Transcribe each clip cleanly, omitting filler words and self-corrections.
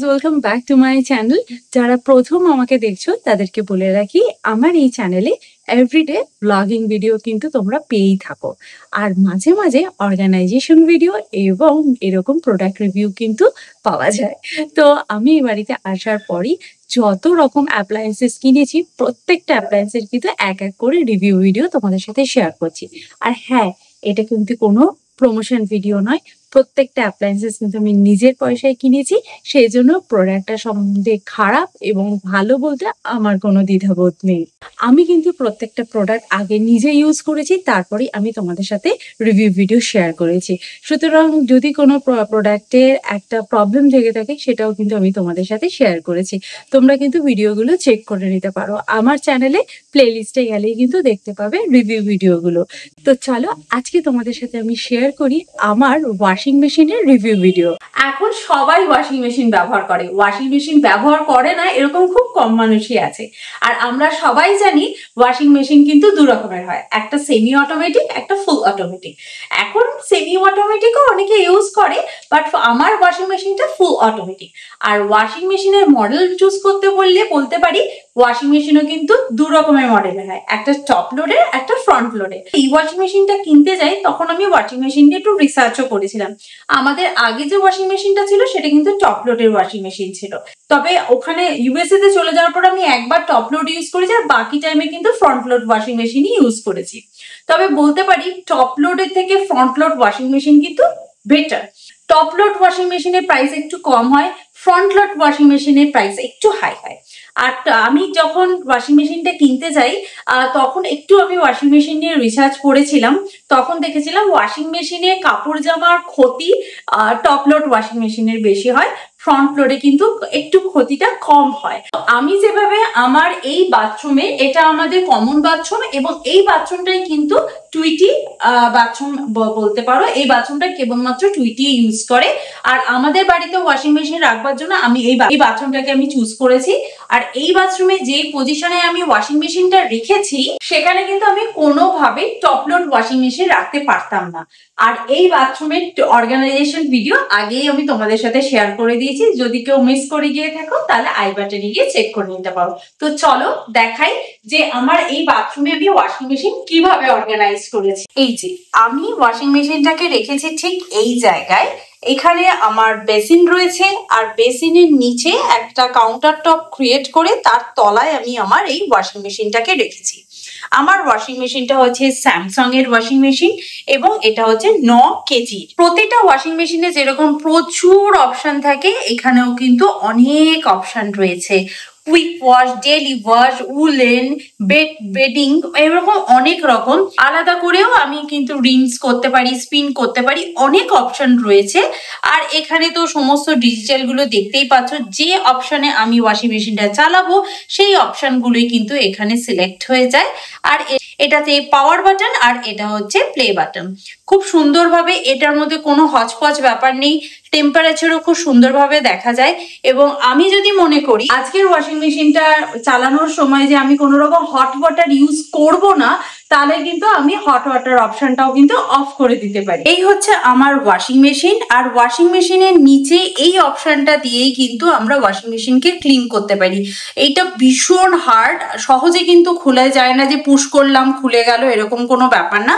Welcome back to my channel. যারা প্রথম আমাকে দেখছো তাদেরকে বলে রাখি, আমার এই চ্যানেলে এভরিডে ব্লগিং ভিডিও কিন্তু তোমরা পেয়েই থাকো, আর মাঝে মাঝে অর্গানাইজেশন ভিডিও এবং এরকম প্রোডাক্ট রিভিউ কিন্তু পাওয়া যায়। তো আমি এই বাড়িতে আসার পরই যত রকম অ্যাপ্লায়েন্সেস কিনেছি, প্রত্যেকটা অ্যাপ্লায়েন্সের কিন্তু এক এক করে রিভিউ ভিডিও তোমাদের সাথে শেয়ার করছি। আর হ্যাঁ, এটা কিন্তু কোনো প্রমোশন ভিডিও নয়, প্রত্যেকটা অ্যাপ্লায়েন্সেস কিন্তু আমি নিজের পয়সায় কিনেছি, সেই জন্য প্রোডাক্টটা সম্বন্ধে খারাপ এবং ভালো বলতে আমার কোনো দ্বিধাবোধ নেই। আমি কিন্তু প্রত্যেকটা প্রোডাক্ট আগে নিজে ইউজ করেছি, তারপরেই আমি তোমাদের সাথে রিভিউ ভিডিও শেয়ার করেছি। সুতরাং যদি কোনো প্রোডাক্টের একটা প্রবলেম থেকে থাকে, সেটাও কিন্তু আমি তোমাদের সাথে শেয়ার করেছি। তোমরা কিন্তু ভিডিওগুলো চেক করে নিতে পারো, আমার চ্যানেলে প্লে লিস্টে গেলেই কিন্তু দেখতে পাবে রিভিউ ভিডিওগুলো। তো চলো আজকে তোমাদের সাথে আমি শেয়ার করি আমার ওয়াশিং মেশিনের রিভিউ ভিডিও। এখন সবাই ওয়াশিং মেশিন ব্যবহার করে, ওয়াশিং মেশিন ব্যবহার করে না এরকম খুব কম মানুষই আছে। আর আমরা সবাই জানি ওয়াশিং মেশিন কিন্তু দু রকমের হয়, একটা সেমি অটোমেটিক, একটা ফুল অটোমেটিক। এখন সেমি অটোমেটিকও অনেকে ইউজ করে, বাট আমার ওয়াশিং মেশিনটা ফুল অটোমেটিক। আর ওয়াশিং মেশিনের মডেল চুজ করতে বললে বলতে পারি, ওয়াশিং মেশিনও কিন্তু দু রকমের মডেলের হয়, একটা টপ লোডের, একটা ফ্রন্ট লোডের। এই ওয়াশিং মেশিনটা কিনতে যাই তখন আমি ওয়াশিং মেশিন নিয়ে একটু রিসার্চও করেছিলাম। আমাদের আগে যে ওয়াশিং মেশিনটা ছিল সেটা কিন্তু টপ লোডের ওয়াশিং মেশিন ছিল, তবে ওখানে ইউএসএ তে চলে যাওয়ার পর আমি একবার টপ লোড ইউজ করেছি, আর বাকি টাইমে কিন্তু ফ্রন্ট লোড ওয়াশিং মেশিনই ইউজ করেছি। তবে বলতে পারি টপ লোডের থেকে ফ্রন্ট লোড ওয়াশিং মেশিন কিন্তু বেটার। টপ লোড ওয়াশিং মেশিনের প্রাইস একটু কম হয়, ফ্রন্ট লোড ওয়াশিং মেশিনের প্রাইস একটু হাই হয়। আর আমি যখন ওয়াশিং মেশিনটা কিনতে যাই তখন একটু আমি ওয়াশিং মেশিন নিয়ে রিসার্চ করেছিলাম, তখন দেখেছিলাম ওয়াশিং মেশিনে কাপড় জামার ক্ষতি টপ লোড ওয়াশিং মেশিনের বেশি হয়, ফ্রন্ট লোডে কিন্তু একটু ক্ষতিটা কম হয়। আমি যেভাবে আমার এই বাথরুমে, এটা আমাদের কমন বাথরুম এবং এই বাথরুমটাই কিন্তু টুইটি বাথরুম বলতে পারো, এই বাথরুমটা কেবলমাত্র টুইটি ইউজ করে। আর আমাদের বাড়িতে ওয়াশিং মেশিন রাখবার জন্য আমি এই বাথরুমটাকে আমি চুজ করেছি। আর এই বাথরুমে যে পজিশনে আমি ওয়াশিং মেশিনটা রেখেছি সেখানে কিন্তু আমি কোনোভাবে টপ লোড ওয়াশিং মেশিন রাখতে পারতাম না। আর এই বাথরুমের অর্গানাইজেশন ভিডিও আগেই আমি তোমাদের সাথে শেয়ার করে দিয়েছি, যদি কেউ মিস করে গিয়ে থাকো তাহলে আই বাটনে গিয়ে চেক করে নিতে পারো। তো চলো দেখাই যে আমার এই বাথরুমে আমি ওয়াশিং মেশিন কিভাবে অর্গানাইজ করেছি। এই যে আমি ওয়াশিং মেশিনটাকে রেখেছি ঠিক এই জায়গায়, এখানে আমার বেসিন রয়েছে, আর বেসিনের নিচে একটা কাউন্টার টপ ক্রিয়েট করে তার তলায় আমি আমার এই ওয়াশিং মেশিনটাকে রেখেছি। আমার ওয়াশিং মেশিনটা হচ্ছে স্যামসাং এর ওয়াশিং মেশিন এবং এটা হচ্ছে 9 কেজি। প্রতিটা ওয়াশিং মেশিনে যেরকম প্রচুর অপশন থাকে, এখানেও কিন্তু অনেক অপশন রয়েছে। Quick wash, daily wash, woollen, bedding, এরকম অনেক রকম। আলাদা করেও আমি কিন্তু রিন্স করতে পারি, স্পিন করতে পারি, অনেক অপশন রয়েছে। আর এখানে তো সমস্ত ডিজিটাল গুলো দেখতেই পাচ্ছ, যে অপশনে আমি ওয়াশিং মেশিনটা চালাবো সেই অপশন গুলোই কিন্তু এখানে সিলেক্ট হয়ে যায়। আর এটাতে পাওয়ার বাটন আর এটা হচ্ছে প্লে বাটন। খুব সুন্দরভাবে, এটার মধ্যে কোনো হচপচ ব্যাপার নেই, টেম্পারেচারও খুব সুন্দরভাবে দেখা যায়। এবং আমি যদি মনে করি আজকের ওয়াশিং মেশিনটা চালানোর সময় যে আমি কোনো রকম হট ওয়াটার ইউজ করব না, তাহলে কিন্তু আমি হট ওয়াটার অপশনটাও কিন্তু অফ করে দিতে পারি। এই হচ্ছে আমার ওয়াশিং মেশিন, আর ওয়াশিং মেশিনের নিচে এই অপশনটা দিয়েই কিন্তু আমরা ওয়াশিং মেশিনকে ক্লিন করতে পারি। এইটা ভীষণ হার্ড, সহজে কিন্তু খুলে যায় না যে পুশ করলাম খুলে গেল, এরকম কোনো ব্যাপার না।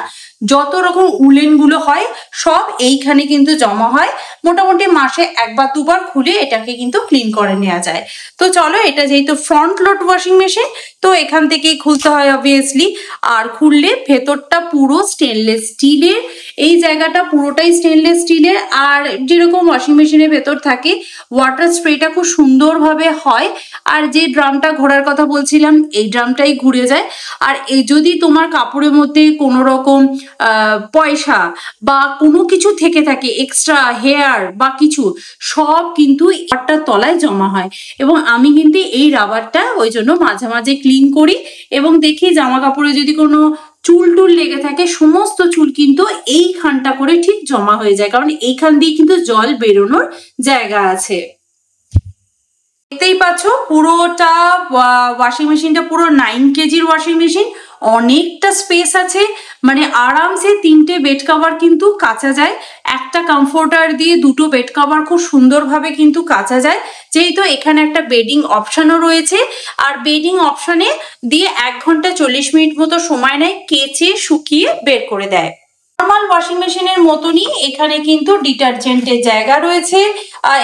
যত রকম উলেন গুলো হয় সব এইখানে কিন্তু জমা হয়, মোটামুটি মাসে একবার দুবার খুলে এটাকে কিন্তু ক্লিন করে নেওয়া যায়। তো চলো, এটা যেহেতু ফ্রন্ট লোড ওয়াশিং মেশিন, তো এখান থেকেই খুলতে হয় অবভিয়াসলি। আর খুললে ভেতরটা পুরো স্টেনলেস স্টিলের, এই জায়গাটা পুরোটাই স্টেনলেস স্টিলের। আর যেরকম ওয়াশিং মেশিনের ভেতর থাকে, ওয়াটার স্প্রেটা খুব সুন্দরভাবে হয়। আর যে ড্রামটা ঘোরার কথা বলছিলাম, এই ড্রামটাই ঘুরে যায়। আর যদি তোমার কাপড়ের মধ্যে কোনো রকম পয়সা বা কোনো কিছু থেকে থাকে, এক্সট্রা হেয়ার বা কিছু, সব কিন্তু রাবারটার তলায় জমা হয়। এবং আমি কিন্তু এই রাবারটা ওই জন্য মাঝে মাঝে ক্লিন করি, এবং দেখি জামা কাপড়ে যদি কোনো চুল টুল লেগে থাকে, সমস্ত চুল কিন্তু এইখানটা করে ঠিক জমা হয়ে যায়, কারণ এইখান দিয়ে কিন্তু জল বেরোনোর জায়গা আছে। দেখতেই পাচ্ছ পুরোটা ওয়াশিং মেশিনটা পুরো 9 কেজির ওয়াশিং মেশিন। অনেকটা স্পেস আছে, মানে আরামসে 3টে বেড কভার কিন্তু কাচা যায়। একটা কমফোর্টার দিয়ে 2টো বেড কভার খুব সুন্দরভাবে কিন্তু কাচা যায়, যেহেতু এখানে একটা বেডিং অপশনও রয়েছে। আর বেডিং অপশনে দিয়ে 1 ঘন্টা 40 মিনিট মতো সময় নেয়, কেচে শুকিয়ে বের করে দেয়। নর্মাল ওয়াশিং মেশিনের মতনই এখানে কিন্তু ডিটারজেন্টের জায়গা রয়েছে।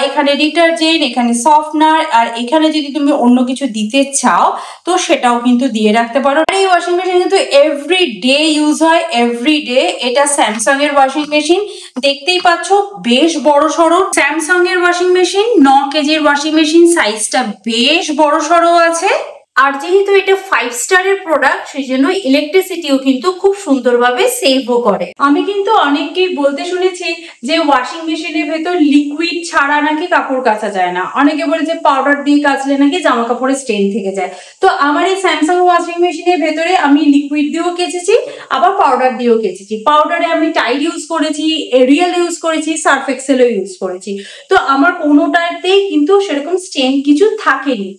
এখানে ডিটারজেন্ট, এখানে সফটনার, আর এখানে যদি তুমি অন্য কিছু দিতে চাও তো সেটাও কিন্তু দিয়ে রাখতে পারো। আর এই ওয়াশিং মেশিন কিন্তু এভরি ডে ইউজ হয়, এভরি ডে। এটা স্যামসাং এর ওয়াশিং মেশিন, দেখতেই পাচ্ছ বেশ বড় সড়ো স্যামসাং এর ওয়াশিং মেশিন। 9 কেজির ওয়াশিং মেশিন, সাইজটা বেশ বড় সড়ো আছে। আর যেহেতু এটা 5 স্টারের প্রোডাক্ট, সেই জন্য ইলেকট্রিসিটিও কিন্তু খুব সুন্দরভাবে সেভও করে। আমি কিন্তু অনেককেই বলতে শুনেছি যে ওয়াশিং মেশিনের ভেতর লিকুইড ছাড়া নাকি কাপড় কাচা যায় না। অনেকে বলে যে পাউডার দিয়ে কাচলে নাকি জামা কাপড়ের স্টেন থেকে যায়। তো আমার এই স্যামসাং ওয়াশিং মেশিনের ভেতরে আমি লিকুইড দিয়েও কেচেছি, আবার পাউডার দিয়েও কেচেছি। পাউডারে আমি টাইড ইউজ করেছি, এরিয়াল ইউজ করেছি, সার্ফ এক্সেলও ইউজ করেছি। তো আমার কোনোটাতেই কিন্তু সেরকম স্টেন কিছু থাকেনি।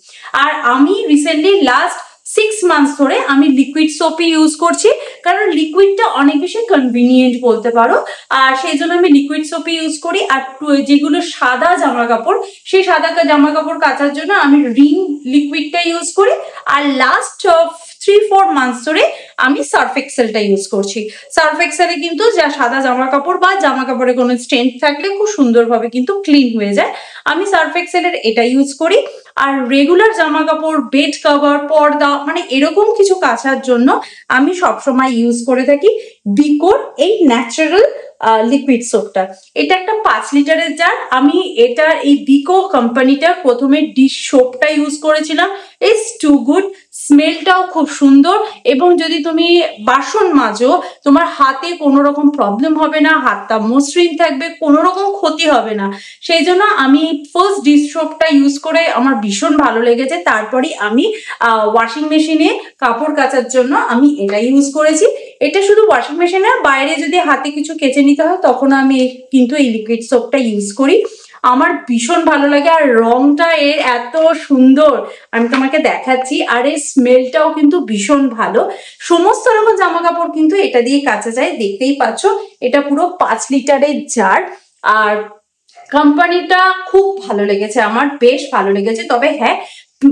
আর আমি রিসেন্টলি লাস্ট 6 মান্থস ধরে আমি লিকুইড সোপই ইউজ করছি, কারণ লিকুইডটা অনেক বেশি কনভিনিয়েন্ট বলতে পারো। আর সেই জন্য আমি লিকুইড সোপই ইউজ করি। আর যেগুলো সাদা জামা কাপড়, সেই সাদা জামা কাপড় কাচার জন্য আমি রিন লিকুইডটা ইউজ করি। আর লাস্ট 3-4 মান্থস ধরে আমি সার্ফ এক্সেলটা ইউজ করছি। সার্ফ এক্সেলে কিন্তু যা সাদা জামা কাপড় বা জামা কাপড়ে কোনো স্টেন থাকলে খুব সুন্দরভাবে কিন্তু ক্লিন হয়ে যায়। আমি সার্ফ এক্সেলের এটা ইউজ করি। আর রেগুলার জামা কাপড়, বেড কভার, পর্দা, মানে এরকম কিছু কাচার জন্য আমি সবসময় ইউজ করে থাকি বিকোর এই ন্যাচারাল লিকুইড সোপটা। এটা একটা 5 লিটারের জার। আমি এটা এই বিকো কোম্পানিটার প্রথমে ডিশ সোপটা ইউজ করেছিলাম। ইটস টু গুড, স্মেলটাও খুব সুন্দর। এবং যদি তুমি বাসন মাজো, তোমার হাতে কোনো রকম প্রবলেম হবে না, হাতটা মসৃণ থাকবে, কোনো রকম ক্ষতি হবে না। সেই জন্য আমি ফার্স্ট ডিশ সোপটা ইউজ করে আমার ভীষণ ভালো লেগেছে। তারপরে আমি ওয়াশিং মেশিনে কাপড় কাচার জন্য আমি এটা ইউজ করেছি। এটা শুধু ওয়াশিং মেশিনে, বাইরে যদি হাতে কিছু কেচে নিতে হয় তখন আমি কিন্তু এই লিকুইড সোপটা ইউজ করি। আমার ভীষণ ভালো লাগে। আর রংটা এর এত সুন্দর, আমি তোমাকে দেখাচ্ছি। আর এর স্মেলটাও কিন্তু ভীষণ ভালো। সমস্ত রকম জামা কাপড় কিন্তু এটা দিয়ে কাচা যায়, দেখতেই পাচ্ছ। এটা পুরো 5 লিটারের জার। আর কোম্পানিটা খুব ভালো লেগেছে আমার, বেশ ভালো লেগেছে। তবে হ্যাঁ,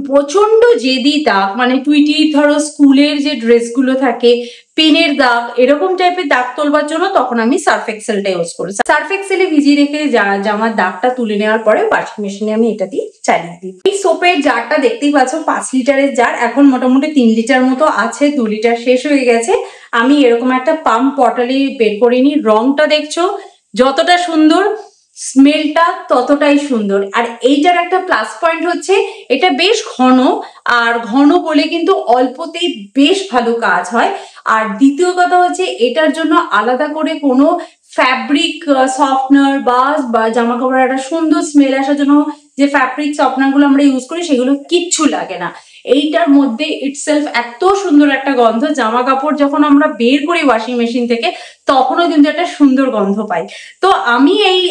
প্রচন্ড জেদি দাগ, মানে টুইটি ধরো স্কুলের যে ড্রেসগুলো থাকে, পেনের দাগ, এরকম টাইপের দাগ তোলবার জন্য তখন আমি সার্ফ এক্সেলটা ইউজ করি। সার্ফ এক্সেলে ভিজিয়ে রেখে জামার দাগটা তুলে নেওয়ার পরে ওয়াশিং মেশিনে আমি এটা দিয়ে চালিয়ে দিই। এই সোপের জারটা দেখতেই পাচ্ছ 5 লিটারের জার। এখন মোটামুটি 3 লিটার মতো আছে, 2 লিটার শেষ হয়ে গেছে। আমি এরকম একটা পাম্প পটালি বের করে নিই। রংটা দেখছো যতটা সুন্দর, স্মেলটা ততটাই সুন্দর। আর এইটার একটা প্লাস পয়েন্ট হচ্ছে এটা বেশ ঘন, আর ঘন বলে কিন্তু অল্পতেই বেশ ভালো কাজ হয়। আর দ্বিতীয় কথা হচ্ছে এটার জন্য আলাদা করে কোনো ফ্যাব্রিক সফটনার বা জামা কাপড়ের একটা সুন্দর স্মেল আসার জন্য যে ফ্যাব্রিক সফটনার গুলো আমরা ইউজ করি সেগুলো কিচ্ছু লাগে না। এইটার মধ্যে ইটসেলফ এত সুন্দর একটা গন্ধ, জামা কাপড় যখন আমরা বের করি ওয়াশিং মেশিন থেকে তখনও কিন্তু একটা সুন্দর গন্ধ পাই। তো আমি এই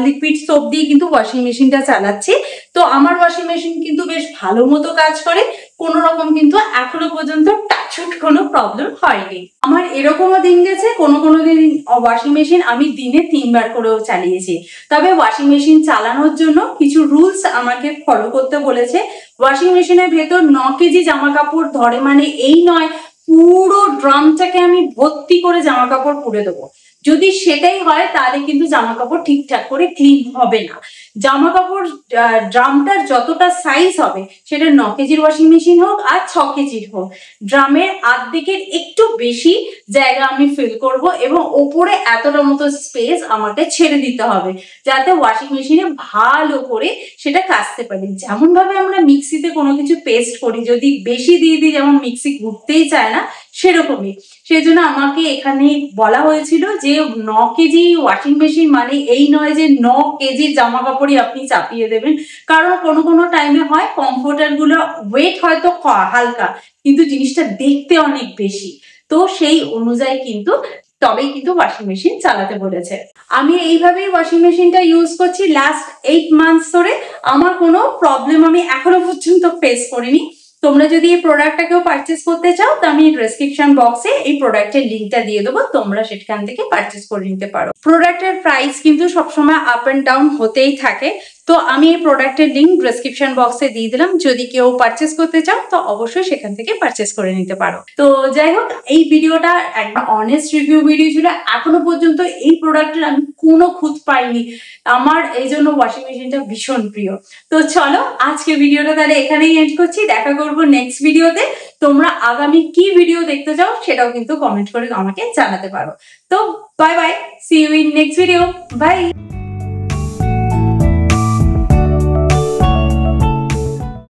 লিকুইড সোপ দিয়ে কিন্তু ওয়াশিং মেশিনটা চালাচ্ছি। তো আমার ওয়াশিং মেশিন কিন্তু বেশ ভালো মতো কাজ করে, কোনো রকম কিন্তু এখনো পর্যন্ত টাচউড কোনো প্রবলেম হয়নি। আমার এরকমও দিন গেছে কোনো দিন ওয়াশিং মেশিন আমি দিনে 3 বার করেও চালিয়েছি। তবে ওয়াশিং মেশিন চালানোর জন্য কিছু রুলস আমাকে ফলো করতে বলেছে। ওয়াশিং মেশিনের ভেতর 9 কেজি জামা কাপড় ধরে, মানে এই নয় পুরো ড্রামটাকে আমি ভর্তি করে জামা কাপড় পুড়ে দেবো। যদি সেটাই হয় তাহলে কিন্তু জামা কাপড় ঠিকঠাক করে ক্লিন হবে না। জামা কাপড় ড্রামটার যতটা সাইজ হবে, সেটা 9 কেজির ওয়াশিং মেশিন হোক আর 6 কেজির হোক, ড্রামের আর্ধেকের একটু বেশি জায়গা আমি ফিল করব এবং ওপরে এতটা মতো স্পেস আমাকে ছেড়ে দিতে হবে, যাতে ওয়াশিং মেশিনে ভালো করে সেটা কাচতে পারি। যেমন ভাবে আমরা মিক্সিতে কোনো কিছু পেস্ট করি, যদি বেশি দিয়ে দিই যেমন মিক্সি ঘুরতেই চায় না, সেরকমই। সেই জন্য আমাকে এখানে বলা হয়েছিল যে 9 কেজি ওয়াশিং মেশিন মানে এই নয় যে 9 কেজির জামা কাপড়ই আপনি চাপিয়ে দেবেন। কারণ কোনো টাইমে হয় কমফোর্টার গুলো ওয়েট হয়তো হালকা, কিন্তু জিনিসটা দেখতে অনেক বেশি। তো সেই অনুযায়ী কিন্তু তবেই কিন্তু ওয়াশিং মেশিন চালাতে বলেছে। আমি এইভাবেই ওয়াশিং মেশিনটা ইউজ করছি লাস্ট 8 মান্থস ধরে। আমার কোনো প্রবলেম আমি এখনো পর্যন্ত ফেস করিনি। তোমরা যদি এই প্রোডাক্টটাকেও পারচেস করতে চাও তো আমি ডেসক্রিপশন বক্সে এই প্রোডাক্টের লিঙ্কটা দিয়ে দেবো, তোমরা সেখান থেকে পারচেস করে নিতে পারো। প্রোডাক্টের প্রাইস কিন্তু সবসময় আপ অ্যান্ড ডাউন হতেই থাকে, তো আমি এই প্রোডাক্টের লিঙ্ক ডেসক্রিপশন বক্সে দিয়ে দিলাম, যদি কেউ পারচেস করতে চাও তো অবশ্যই সেখান থেকে পারচেস করে নিতে পারো। তো যাই হোক, এই ভিডিওটা একটা অনেস্ট রিভিউ ভিডিও ছিল। এখনো পর্যন্ত এই প্রোডাক্টের আমি কোনো খুঁত পাইনি, আমার এই জন্য ওয়াশিং মেশিনটা ভীষণ প্রিয়। তো চলো আজকে ভিডিওটা তাহলে এখানেই এন্ড করছি, দেখা করবো নেক্সট ভিডিওতে। তোমরা আগামী কি ভিডিও দেখতে চাও সেটাও কিন্তু কমেন্ট করে আমাকে জানাতে পারো। তো bye bye, see you in next video, by.